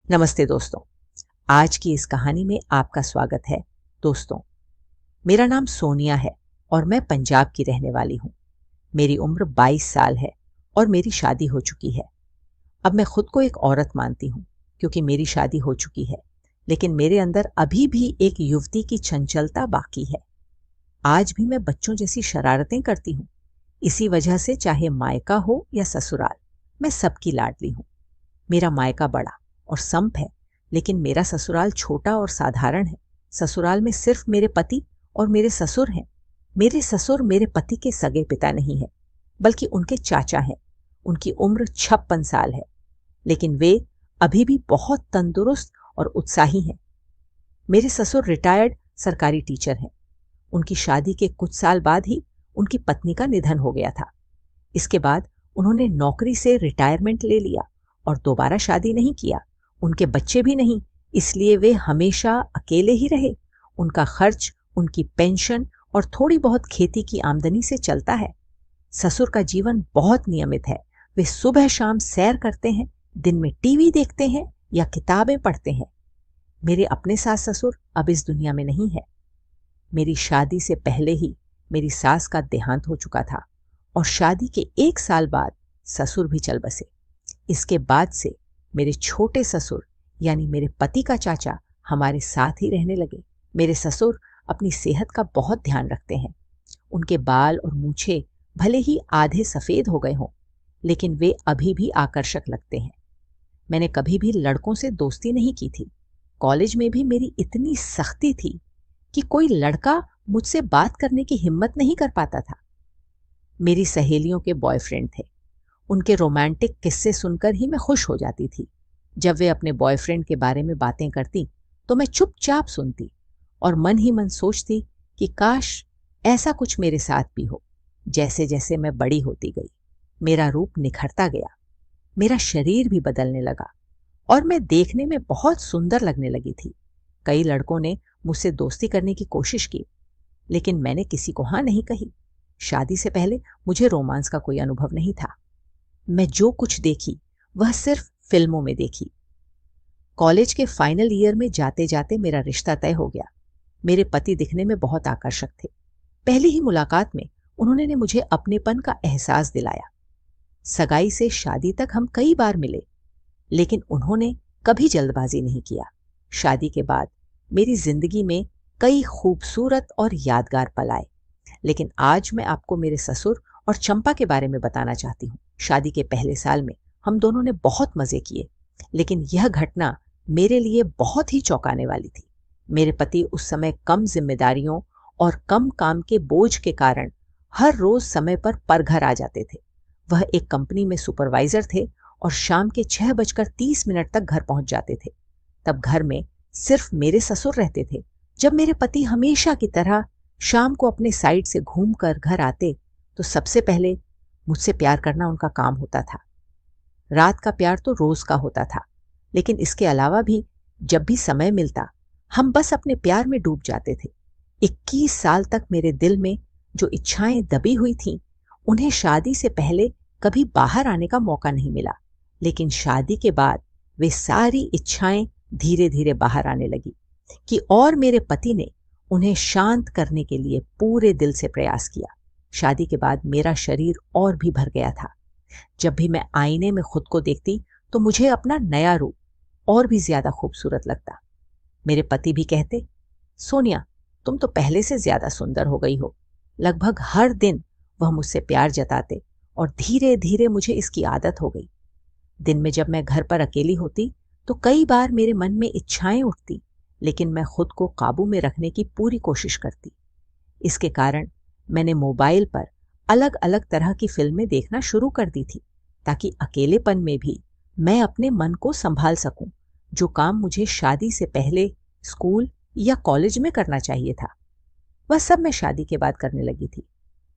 नमस्ते दोस्तों। आज की इस कहानी में आपका स्वागत है। दोस्तों, मेरा नाम सोनिया है और मैं पंजाब की रहने वाली हूँ। मेरी उम्र 22 साल है और मेरी शादी हो चुकी है। अब मैं खुद को एक औरत मानती हूँ क्योंकि मेरी शादी हो चुकी है, लेकिन मेरे अंदर अभी भी एक युवती की चंचलता बाकी है। आज भी मैं बच्चों जैसी शरारतें करती हूँ। इसी वजह से चाहे मायका हो या ससुराल, मैं सबकी लाडली हूँ। मेरा मायका बड़ा और संप है, लेकिन मेरा ससुराल छोटा और साधारण है। ससुराल में सिर्फ मेरे पति और मेरे ससुर हैं। मेरे ससुर मेरे पति के सगे पिता नहीं हैं, बल्कि उनके चाचा हैं। उनकी उम्र 56 साल है, लेकिन वे अभी भी बहुत तंदुरुस्त और उत्साही हैं। मेरे ससुर रिटायर्ड सरकारी टीचर हैं। उनकी शादी के कुछ साल बाद ही उनकी पत्नी का निधन हो गया था। इसके बाद उन्होंने नौकरी से रिटायरमेंट ले लिया और दोबारा शादी नहीं किया। उनके बच्चे भी नहीं, इसलिए वे हमेशा अकेले ही रहे। उनका खर्च, उनकी पेंशन और थोड़ी बहुत खेती की आमदनी से चलता है। ससुर का जीवन बहुत नियमित है। वे सुबह शाम सैर करते हैं, दिन में टीवी देखते हैं या किताबें पढ़ते हैं। मेरे अपने सास ससुर अब इस दुनिया में नहीं है। मेरी शादी से पहले ही मेरी सास का देहांत हो चुका था और शादी के 1 साल बाद ससुर भी चल बसे। इसके बाद से मेरे छोटे ससुर यानी मेरे पति का चाचा हमारे साथ ही रहने लगे। मेरे ससुर अपनी सेहत का बहुत ध्यान रखते हैं। उनके बाल और मूछें भले ही आधे सफेद हो गए हों, लेकिन वे अभी भी आकर्षक लगते हैं। मैंने कभी भी लड़कों से दोस्ती नहीं की थी। कॉलेज में भी मेरी इतनी सख्ती थी कि कोई लड़का मुझसे बात करने की हिम्मत नहीं कर पाता था। मेरी सहेलियों के बॉयफ्रेंड थे। उनके रोमांटिक किस्से सुनकर ही मैं खुश हो जाती थी। जब वे अपने बॉयफ्रेंड के बारे में बातें करती तो मैं चुपचाप सुनती और मन ही मन सोचती कि काश ऐसा कुछ मेरे साथ भी हो। जैसे जैसे मैं बड़ी होती गई, मेरा रूप निखरता गया, मेरा शरीर भी बदलने लगा और मैं देखने में बहुत सुंदर लगने लगी थी। कई लड़कों ने मुझसे दोस्ती करने की कोशिश की, लेकिन मैंने किसी को हाँ नहीं कही। शादी से पहले मुझे रोमांस का कोई अनुभव नहीं था। मैं जो कुछ देखी वह सिर्फ फिल्मों में देखी। कॉलेज के फाइनल ईयर में जाते जाते मेरा रिश्ता तय हो गया। मेरे पति दिखने में बहुत आकर्षक थे। पहली ही मुलाकात में उन्होंने मुझे अपनेपन का एहसास दिलाया। सगाई से शादी तक हम कई बार मिले, लेकिन उन्होंने कभी जल्दबाजी नहीं किया। शादी के बाद मेरी जिंदगी में कई खूबसूरत और यादगार पल आए, लेकिन आज मैं आपको मेरे ससुर और चंपा के बारे में बताना चाहती हूँ। शादी के पहले साल में हम दोनों ने बहुत मजे किए, लेकिन यह घटना मेरे लिए बहुत ही चौंकाने वाली थी। मेरे पति उस समय कम जिम्मेदारियों और कम काम के बोझ के कारण हर रोज समय पर घर आ जाते थे। वह एक कंपनी में सुपरवाइजर थे और शाम के 6:30 तक घर पहुंच जाते थे। तब घर में सिर्फ मेरे ससुर रहते थे। जब मेरे पति हमेशा की तरह शाम को अपने साइड से घूमकर घर आते तो सबसे पहले मुझसे प्यार करना उनका काम होता था। रात का प्यार तो रोज का होता था, लेकिन इसके अलावा भी जब भी समय मिलता हम बस अपने प्यार में डूब जाते थे। 21 साल तक मेरे दिल में जो इच्छाएं दबी हुई थीं, उन्हें शादी से पहले कभी बाहर आने का मौका नहीं मिला, लेकिन शादी के बाद वे सारी इच्छाएं धीरे धीरे बाहर आने लगी कि और मेरे पति ने उन्हें शांत करने के लिए पूरे दिल से प्रयास किया। शादी के बाद मेरा शरीर और भी भर गया था। जब भी मैं आईने में खुद को देखती तो मुझे अपना नया रूप और भी ज्यादा खूबसूरत लगता। मेरे पति भी कहते, सोनिया, तुम तो पहले से ज्यादा सुंदर हो गई हो। लगभग हर दिन वह मुझसे प्यार जताते और धीरे धीरे मुझे इसकी आदत हो गई। दिन में जब मैं घर पर अकेली होती तो कई बार मेरे मन में इच्छाएं उठती, लेकिन मैं खुद को काबू में रखने की पूरी कोशिश करती। इसके कारण मैंने मोबाइल पर अलग अलग तरह की फिल्में देखना शुरू कर दी थी, ताकि अकेलेपन में भी मैं अपने मन को संभाल सकूं। जो काम मुझे शादी से पहले स्कूल या कॉलेज में करना चाहिए था, वह सब मैं शादी के बाद करने लगी थी।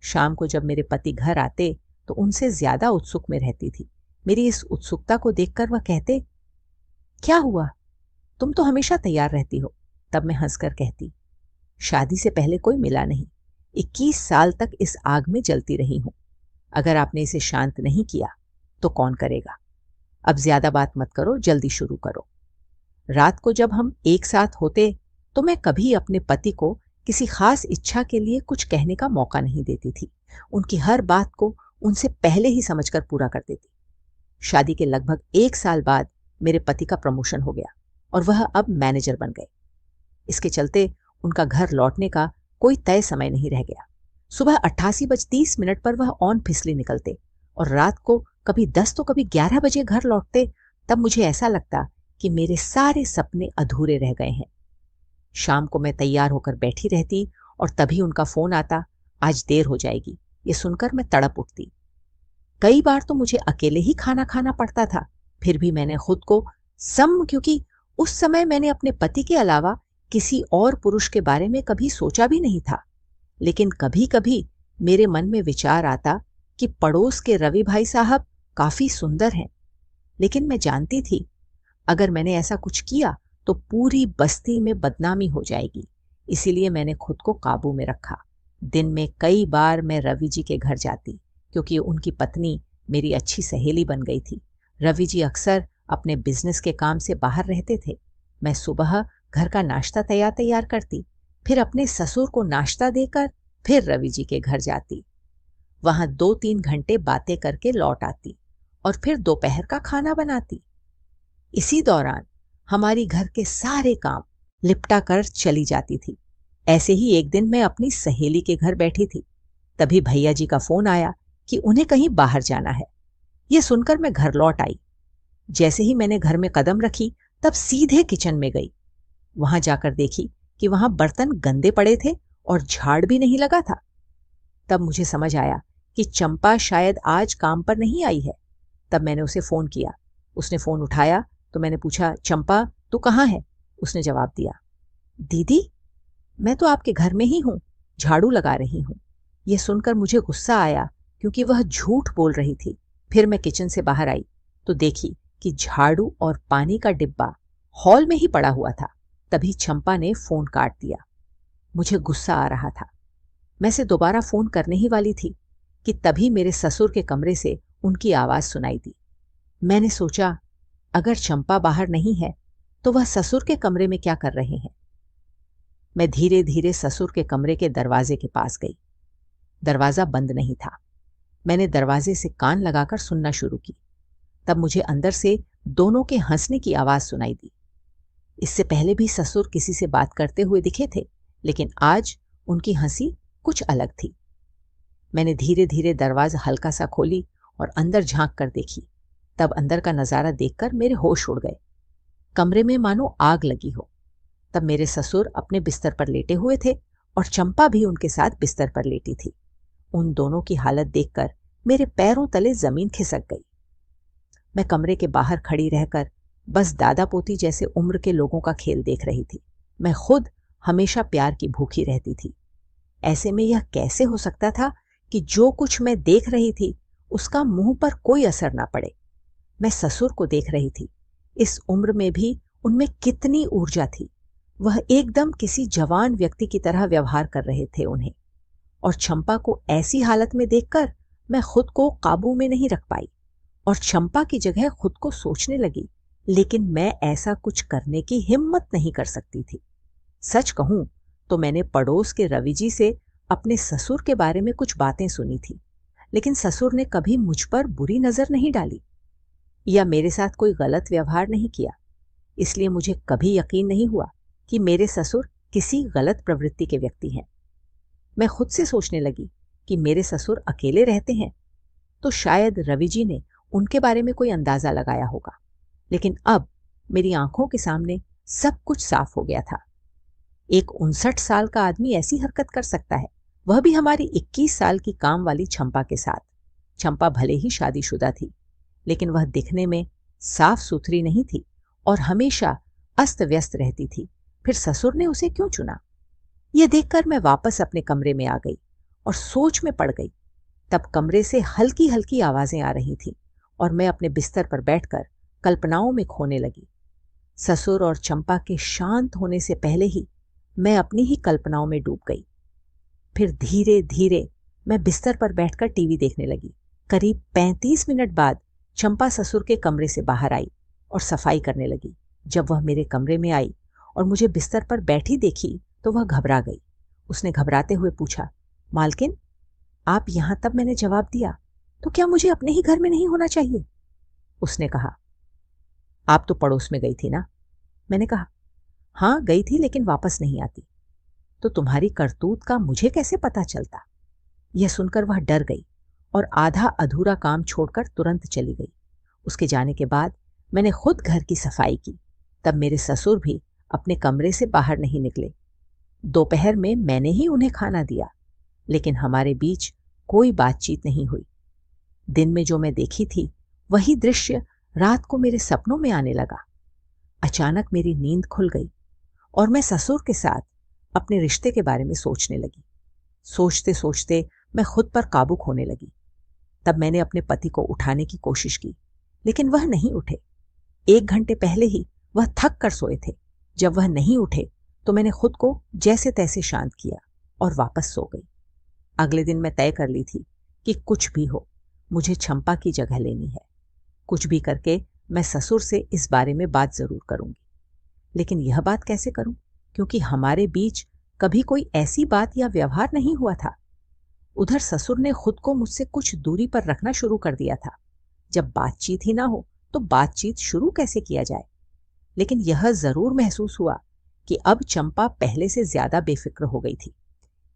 शाम को जब मेरे पति घर आते तो उनसे ज्यादा उत्सुक में रहती थी। मेरी इस उत्सुकता को देखकर वह कहते, क्या हुआ, तुम तो हमेशा तैयार रहती हो। तब मैं हंसकर कहती, शादी से पहले कोई मिला नहीं, 21 साल तक इस आग में जलती रही हूं। अगर आपने इसे शांत नहीं किया तो कौन करेगा। अब ज्यादा बात मत करो, जल्दी शुरू करो। रात को जब हम एक साथ होते तो मैं कभी अपने पति को किसी खास इच्छा के लिए कुछ कहने का मौका नहीं देती थी। उनकी हर बात को उनसे पहले ही समझकर पूरा कर देती। शादी के लगभग 1 साल बाद मेरे पति का प्रमोशन हो गया और वह अब मैनेजर बन गए। इसके चलते उनका घर लौटने का कोई तय समय नहीं रह गया। सुबह 88:30 पर वह ऑन फिसली निकलते और रात को कभी 10 तो कभी 11 बजे घर लौटते। तब मुझे ऐसा लगता कि मेरे सारे सपने अधूरे रह गए हैं। शाम को मैं तैयार होकर बैठी रहती और तभी उनका फोन आता, आज देर हो जाएगी। ये सुनकर मैं तड़प उठती। कई बार तो मुझे अकेले ही खाना खाना पड़ता था, फिर भी मैंने खुद को क्योंकि उस समय मैंने अपने पति के अलावा किसी और पुरुष के बारे में कभी सोचा भी नहीं था। लेकिन कभी कभी मेरे मन में विचार आता कि पड़ोस के रवि भाई साहब काफी सुंदर हैं। लेकिन मैं जानती थी अगर मैंने ऐसा कुछ किया तो पूरी बस्ती में बदनामी हो जाएगी। इसीलिए मैंने खुद को काबू में रखा। दिन में कई बार मैं रवि जी के घर जाती, क्योंकि उनकी पत्नी मेरी अच्छी सहेली बन गई थी। रवि जी अक्सर अपने बिजनेस के काम से बाहर रहते थे। मैं सुबह घर का नाश्ता तैयार करती, फिर अपने ससुर को नाश्ता देकर फिर रवि जी के घर जाती। वहां 2-3 घंटे बातें करके लौट आती और फिर दोपहर का खाना बनाती। इसी दौरान हमारी घर के सारे काम लिपटा कर चली जाती थी। ऐसे ही एक दिन मैं अपनी सहेली के घर बैठी थी, तभी भैया जी का फोन आया कि उन्हें कहीं बाहर जाना है। यह सुनकर मैं घर लौट आई। जैसे ही मैंने घर में कदम रखी तब सीधे किचन में गई। वहां जाकर देखी कि वहां बर्तन गंदे पड़े थे और झाड़ भी नहीं लगा था। तब मुझे समझ आया कि चंपा शायद आज काम पर नहीं आई है। तब मैंने उसे फोन किया। उसने फोन उठाया तो मैंने पूछा, चंपा तू कहाँ है? उसने जवाब दिया, दीदी मैं तो आपके घर में ही हूं, झाड़ू लगा रही हूं। यह सुनकर मुझे गुस्सा आया क्योंकि वह झूठ बोल रही थी। फिर मैं किचन से बाहर आई तो देखी कि झाड़ू और पानी का डिब्बा हॉल में ही पड़ा हुआ था। तभी चंपा ने फोन काट दिया। मुझे गुस्सा आ रहा था। मैं से दोबारा फोन करने ही वाली थी कि तभी मेरे ससुर के कमरे से उनकी आवाज सुनाई दी। मैंने सोचा अगर चंपा बाहर नहीं है तो वह ससुर के कमरे में क्या कर रहे हैं। मैं धीरे धीरे ससुर के कमरे के दरवाजे के पास गई। दरवाजा बंद नहीं था। मैंने दरवाजे से कान लगाकर सुनना शुरू की। तब मुझे अंदर से दोनों के हंसने की आवाज सुनाई दी। इससे पहले भी ससुर किसी से बात करते हुए दिखे थे, लेकिन आज उनकी हंसी कुछ अलग थी। मैंने धीरे धीरे दरवाजा हल्का सा खोली और अंदर झांक कर देखी। तब अंदर का नजारा देखकर मेरे होश उड़ गए। कमरे में मानो आग लगी हो। तब मेरे ससुर अपने बिस्तर पर लेटे हुए थे और चंपा भी उनके साथ बिस्तर पर लेटी थी। उन दोनों की हालत देखकर मेरे पैरों तले जमीन खिसक गई। मैं कमरे के बाहर खड़ी रहकर बस दादा पोती जैसे उम्र के लोगों का खेल देख रही थी। मैं खुद हमेशा प्यार की भूखी रहती थी। ऐसे में यह कैसे हो सकता था कि जो कुछ मैं देख रही थी उसका मुंह पर कोई असर ना पड़े। मैं ससुर को देख रही थी। इस उम्र में भी उनमें कितनी ऊर्जा थी। वह एकदम किसी जवान व्यक्ति की तरह व्यवहार कर रहे थे उन्हें। और चंपा को ऐसी हालत में देखकर मैं खुद को काबू में नहीं रख पाई और चंपा की जगह खुद को सोचने लगी, लेकिन मैं ऐसा कुछ करने की हिम्मत नहीं कर सकती थी। सच कहूं तो मैंने पड़ोस के रवि जी से अपने ससुर के बारे में कुछ बातें सुनी थी, लेकिन ससुर ने कभी मुझ पर बुरी नजर नहीं डाली या मेरे साथ कोई गलत व्यवहार नहीं किया। इसलिए मुझे कभी यकीन नहीं हुआ कि मेरे ससुर किसी गलत प्रवृत्ति के व्यक्ति हैं। मैं खुद से सोचने लगी कि मेरे ससुर अकेले रहते हैं तो शायद रवि जी ने उनके बारे में कोई अंदाजा लगाया होगा। लेकिन अब मेरी आंखों के सामने सब कुछ साफ हो गया था। एक 59 साल का आदमी ऐसी हरकत कर सकता है, वह भी हमारी 21 साल की काम वाली चंपा के साथ। चंपा भले ही शादीशुदा थी, लेकिन वह दिखने में साफ सुथरी नहीं थी और हमेशा अस्त व्यस्त रहती थी। फिर ससुर ने उसे क्यों चुना? यह देखकर मैं वापस अपने कमरे में आ गई और सोच में पड़ गई। तब कमरे से हल्की हल्की आवाजें आ रही थीं और मैं अपने बिस्तर पर बैठकर कल्पनाओं में खोने लगी। ससुर और चंपा के शांत होने से पहले ही मैं अपनी ही कल्पनाओं में डूब गई। फिर धीरे धीरे मैं बिस्तर पर बैठकर टीवी देखने लगी। करीब 35 मिनट बाद चंपा ससुर के कमरे से बाहर आई और सफाई करने लगी। जब वह मेरे कमरे में आई और मुझे बिस्तर पर बैठी देखी तो वह घबरा गई। उसने घबराते हुए पूछा, मालकिन, आप यहां? तब मैंने जवाब दिया, तो क्या मुझे अपने ही घर में नहीं होना चाहिए? उसने कहा, आप तो पड़ोस में गई थी ना? मैंने कहा, हाँ गई थी, लेकिन वापस नहीं आती। तो तुम्हारी करतूत का मुझे कैसे पता चलता? यह सुनकर वह डर गई और आधा अधूरा काम छोड़कर तुरंत चली गई। उसके जाने के बाद मैंने खुद घर की सफाई की। तब मेरे ससुर भी अपने कमरे से बाहर नहीं निकले। दोपहर में मैंने ही उन्हें खाना दिया, लेकिन हमारे बीच कोई बातचीत नहीं हुई। दिन में जो मैं देखी थी वही दृश्य रात को मेरे सपनों में आने लगा। अचानक मेरी नींद खुल गई और मैं ससुर के साथ अपने रिश्ते के बारे में सोचने लगी। सोचते सोचते मैं खुद पर काबू खोने लगी। तब मैंने अपने पति को उठाने की कोशिश की, लेकिन वह नहीं उठे। 1 घंटे पहले ही वह थक कर सोए थे। जब वह नहीं उठे तो मैंने खुद को जैसे तैसे शांत किया और वापस सो गई। अगले दिन मैं तय कर ली थी कि कुछ भी हो, मुझे चंपा की जगह लेनी है। कुछ भी करके मैं ससुर से इस बारे में बात जरूर करूंगी। लेकिन यह बात कैसे करूं, क्योंकि हमारे बीच कभी कोई ऐसी बात या व्यवहार नहीं हुआ था। उधर ससुर ने खुद को मुझसे कुछ दूरी पर रखना शुरू कर दिया था। जब बातचीत ही ना हो तो बातचीत शुरू कैसे किया जाए? लेकिन यह जरूर महसूस हुआ कि अब चंपा पहले से ज्यादा बेफिक्र हो गई थी।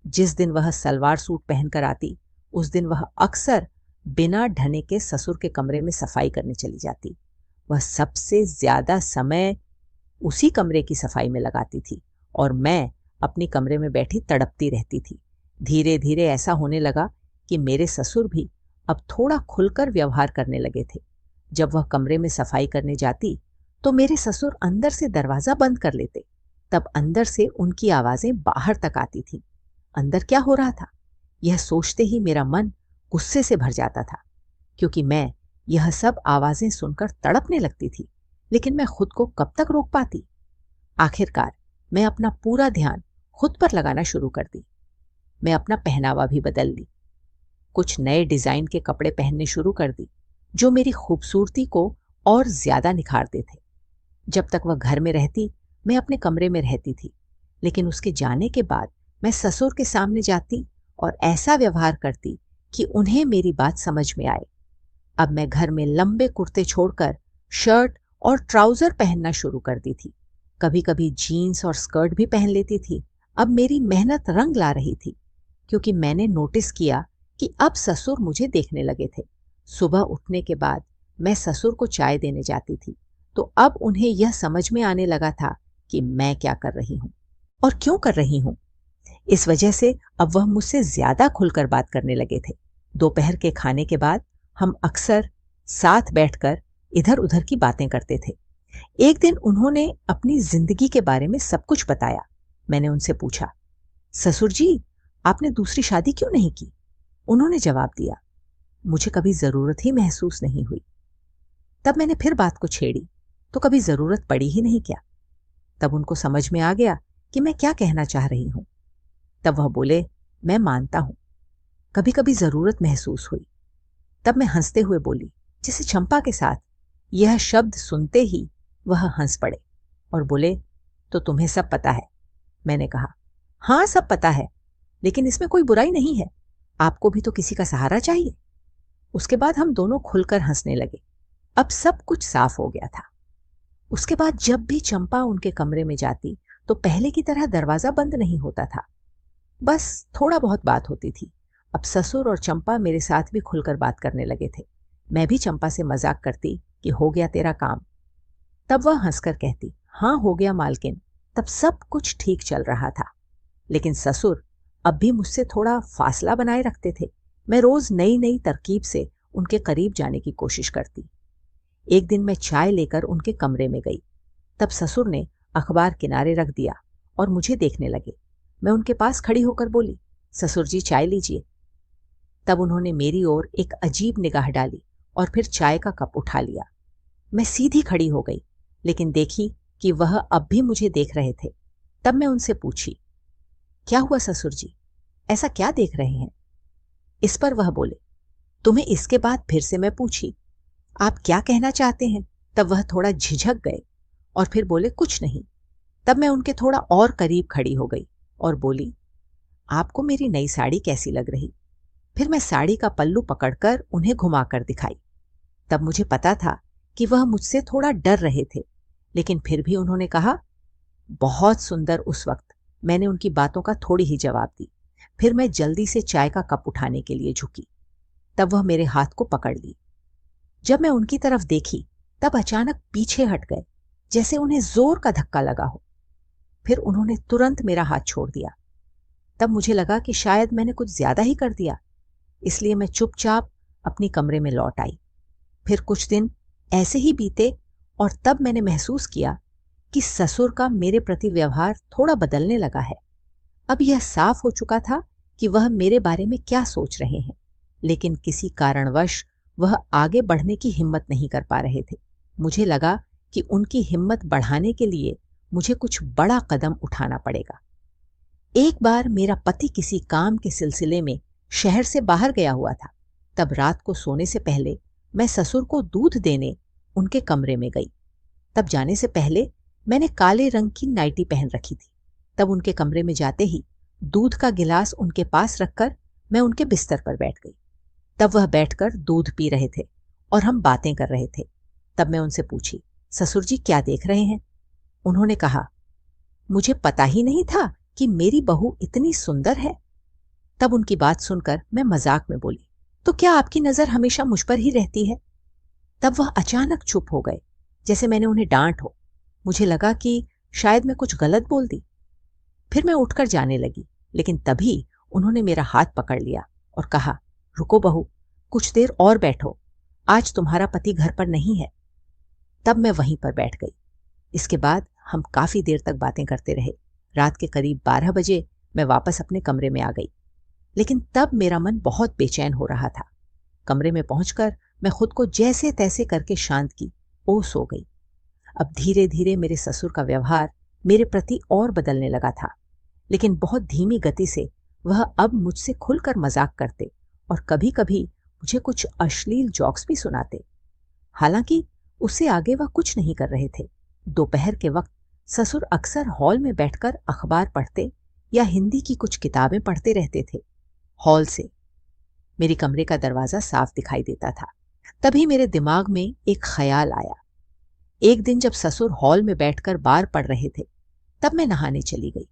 जिस दिन वह सलवार सूट पहनकर आती, उस दिन वह अक्सर बिना ढने के ससुर के कमरे में सफाई करने चली जाती। वह सबसे ज्यादा समय उसी कमरे की सफाई में लगाती थी और मैं अपनी कमरे में बैठी तड़पती रहती थी। धीरे धीरे ऐसा होने लगा कि मेरे ससुर भी अब थोड़ा खुलकर व्यवहार करने लगे थे। जब वह कमरे में सफाई करने जाती तो मेरे ससुर अंदर से दरवाजा बंद कर लेते। तब अंदर से उनकी आवाजें बाहर तक आती थीं। अंदर क्या हो रहा था, यह सोचते ही मेरा मन गुस्से से भर जाता था, क्योंकि मैं यह सब आवाजें सुनकर तड़पने लगती थी। लेकिन मैं खुद को कब तक रोक पाती? आखिरकार मैं अपना पूरा ध्यान खुद पर लगाना शुरू कर दी। मैं अपना पहनावा भी बदल ली। कुछ नए डिजाइन के कपड़े पहनने शुरू कर दी, जो मेरी खूबसूरती को और ज्यादा निखारते थे। जब तक वह घर में रहती, मैं अपने कमरे में रहती थी, लेकिन उसके जाने के बाद मैं ससुर के सामने जाती और ऐसा व्यवहार करती कि उन्हें मेरी बात समझ में आए। अब मैं घर में लंबे कुर्ते छोड़कर शर्ट और ट्राउजर पहनना शुरू कर दी थी। कभी कभी जीन्स और स्कर्ट भी पहन लेती थी। अब मेरी मेहनत रंग ला रही थी, क्योंकि मैंने नोटिस किया कि अब ससुर मुझे देखने लगे थे। सुबह उठने के बाद मैं ससुर को चाय देने जाती थी, तो अब उन्हें यह समझ में आने लगा था कि मैं क्या कर रही हूं और क्यों कर रही हूं। इस वजह से अब वह मुझसे ज्यादा खुलकर बात करने लगे थे। दोपहर के खाने के बाद हम अक्सर साथ बैठकर इधर उधर की बातें करते थे। एक दिन उन्होंने अपनी जिंदगी के बारे में सब कुछ बताया। मैंने उनसे पूछा, ससुर जी, आपने दूसरी शादी क्यों नहीं की? उन्होंने जवाब दिया, मुझे कभी जरूरत ही महसूस नहीं हुई। तब मैंने फिर बात को छेड़ी, तो कभी जरूरत पड़ी ही नहीं क्या? तब उनको समझ में आ गया कि मैं क्या कहना चाह रही हूं। तब वह बोले, मैं मानता हूं, कभी कभी जरूरत महसूस हुई। तब मैं हंसते हुए बोली, जैसे चंपा के साथ। यह शब्द सुनते ही वह हंस पड़े और बोले, तो तुम्हें सब पता है? मैंने कहा, हाँ सब पता है, लेकिन इसमें कोई बुराई नहीं है। आपको भी तो किसी का सहारा चाहिए। उसके बाद हम दोनों खुलकर हंसने लगे। अब सब कुछ साफ हो गया था। उसके बाद जब भी चंपा उनके कमरे में जाती तो पहले की तरह दरवाजा बंद नहीं होता था, बस थोड़ा बहुत बात होती थी। अब ससुर और चंपा मेरे साथ भी खुलकर बात करने लगे थे। मैं भी चंपा से मजाक करती कि हो गया तेरा काम। तब वह हंसकर कहती, हाँ हो गया मालकिन। तब सब कुछ ठीक चल रहा था। लेकिन ससुर अब भी मुझसे थोड़ा फासला बनाए रखते थे। मैं रोज नई नई तरकीब से उनके करीब जाने की कोशिश करती। एक दिन मैं चाय लेकर उनके कमरे में गई। तब ससुर ने अखबार किनारे रख दिया और मुझे देखने लगे। मैं उनके पास खड़ी होकर बोली, ससुर जी चाय लीजिए। तब उन्होंने मेरी ओर एक अजीब निगाह डाली और फिर चाय का कप उठा लिया। मैं सीधी खड़ी हो गई, लेकिन देखी कि वह अब भी मुझे देख रहे थे। तब मैं उनसे पूछी, क्या हुआ ससुर जी, ऐसा क्या देख रहे हैं? इस पर वह बोले, तुम्हें इसके बाद फिर से मैं पूछी, आप क्या कहना चाहते हैं? तब वह थोड़ा झिझक गए और फिर बोले कुछ नहीं। तब मैं उनके थोड़ा और करीब खड़ी हो गई और बोली, आपको मेरी नई साड़ी कैसी लग रही? फिर मैं साड़ी का पल्लू पकड़कर उन्हें घुमाकर दिखाई। तब मुझे पता था कि वह मुझसे थोड़ा डर रहे थे, लेकिन फिर भी उन्होंने कहा, बहुत सुंदर। उस वक्त मैंने उनकी बातों का थोड़ी ही जवाब दी। फिर मैं जल्दी से चाय का कप उठाने के लिए झुकी। तब वह मेरे हाथ को पकड़ ली। जब मैं उनकी तरफ देखी तब अचानक पीछे हट गए, जैसे उन्हें जोर का धक्का लगा हो। फिर उन्होंने तुरंत मेरा हाथ छोड़ दिया। तब मुझे लगा कि शायद मैंने कुछ ज्यादा ही कर दिया, इसलिए मैं चुपचाप अपनी कमरे में लौट आई। फिर कुछ दिन ऐसे ही बीते और तब मैंने महसूस किया कि ससुर का मेरे प्रति व्यवहार थोड़ा बदलने लगा है। अब यह साफ हो चुका था कि वह मेरे बारे में क्या सोच रहे हैं, लेकिन किसी कारणवश वह आगे बढ़ने की हिम्मत नहीं कर पा रहे थे। मुझे लगा कि उनकी हिम्मत बढ़ाने के लिए मुझे कुछ बड़ा कदम उठाना पड़ेगा। एक बार मेरा पति किसी काम के सिलसिले में शहर से बाहर गया हुआ था। तब रात को सोने से पहले मैं ससुर को दूध देने उनके कमरे में गई। तब जाने से पहले मैंने काले रंग की नाइटी पहन रखी थी। तब उनके कमरे में जाते ही दूध का गिलास उनके पास रखकर मैं उनके बिस्तर पर बैठ गई। तब वह बैठकर दूध पी रहे थे और हम बातें कर रहे थे। तब मैं उनसे पूछी, ससुर जी क्या देख रहे हैं? उन्होंने कहा, मुझे पता ही नहीं था कि मेरी बहू इतनी सुंदर है। तब उनकी बात सुनकर मैं मजाक में बोली, तो क्या आपकी नजर हमेशा मुझ पर ही रहती है? तब वह अचानक चुप हो गए, जैसे मैंने उन्हें डांट हो। मुझे लगा कि शायद मैं कुछ गलत बोल दी। फिर मैं उठकर जाने लगी, लेकिन तभी उन्होंने मेरा हाथ पकड़ लिया और कहा, रुको बहू, कुछ देर और बैठो, आज तुम्हारा पति घर पर नहीं है। तब मैं वहीं पर बैठ गई। इसके बाद हम काफी देर तक बातें करते रहे। रात के करीब 12 बजे मैं वापस अपने कमरे में आ गई, लेकिन तब मेरा मन बहुत बेचैन हो रहा था। कमरे में पहुंचकर मैं खुद को जैसे तैसे करके शांत की, सो गई। अब धीरे धीरे मेरे ससुर का व्यवहार मेरे प्रति और बदलने लगा था, लेकिन बहुत धीमी गति से। वह अब मुझसे खुलकर मजाक करते और कभी कभी मुझे कुछ अश्लील जोक्स भी सुनाते। हालांकि उससे आगे वह कुछ नहीं कर रहे थे। दोपहर के वक्त ससुर अक्सर हॉल में बैठकर अखबार पढ़ते या हिंदी की कुछ किताबें पढ़ते रहते थे। हॉल से मेरे कमरे का दरवाजा साफ दिखाई देता था। तभी मेरे दिमाग में एक ख्याल आया। एक दिन जब ससुर हॉल में बैठकर बार पढ़ रहे थे, तब मैं नहाने चली गई।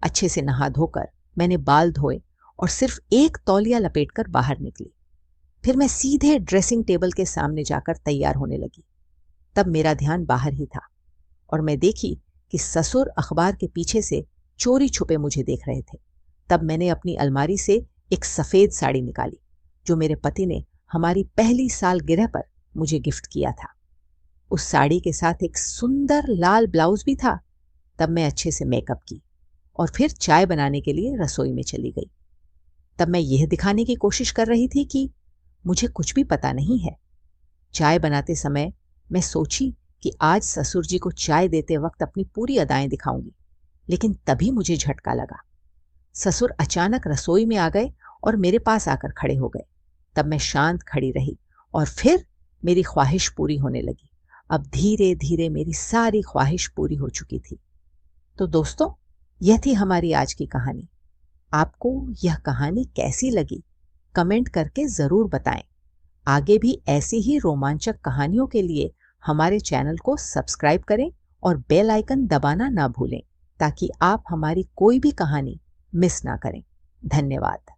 अच्छे से नहा धोकर मैंने बाल धोए और सिर्फ एक तौलिया लपेटकर बाहर निकली। फिर मैं सीधे ड्रेसिंग टेबल के सामने जाकर तैयार होने लगी। तब मेरा ध्यान बाहर ही था और मैं देखी कि ससुर अखबार के पीछे से चोरी छुपे मुझे देख रहे थे। तब मैंने अपनी अलमारी से एक सफेद साड़ी निकाली, जो मेरे पति ने हमारी पहली सालगिरह पर मुझे गिफ्ट किया था। उस साड़ी के साथ एक सुंदर लाल ब्लाउज भी था। तब मैं अच्छे से मेकअप की और फिर चाय बनाने के लिए रसोई में चली गई। तब मैं यह दिखाने की कोशिश कर रही थी कि मुझे कुछ भी पता नहीं है। चाय बनाते समय मैं सोची कि आज ससुर जी को चाय देते वक्त अपनी पूरी अदाएं दिखाऊंगी, लेकिन तभी मुझे झटका लगा। ससुर अचानक रसोई में आ गए और मेरे पास आकर खड़े हो गए। तब मैं शांत खड़ी रही और फिर मेरी ख्वाहिश पूरी होने लगी। अब धीरे धीरे मेरी सारी ख्वाहिश पूरी हो चुकी थी। तो दोस्तों, यह थी हमारी आज की कहानी। आपको यह कहानी कैसी लगी कमेंट करके जरूर बताएं। आगे भी ऐसी ही रोमांचक कहानियों के लिए हमारे चैनल को सब्सक्राइब करें और बेल आइकन दबाना ना भूलें, ताकि आप हमारी कोई भी कहानी मिस ना करें। धन्यवाद।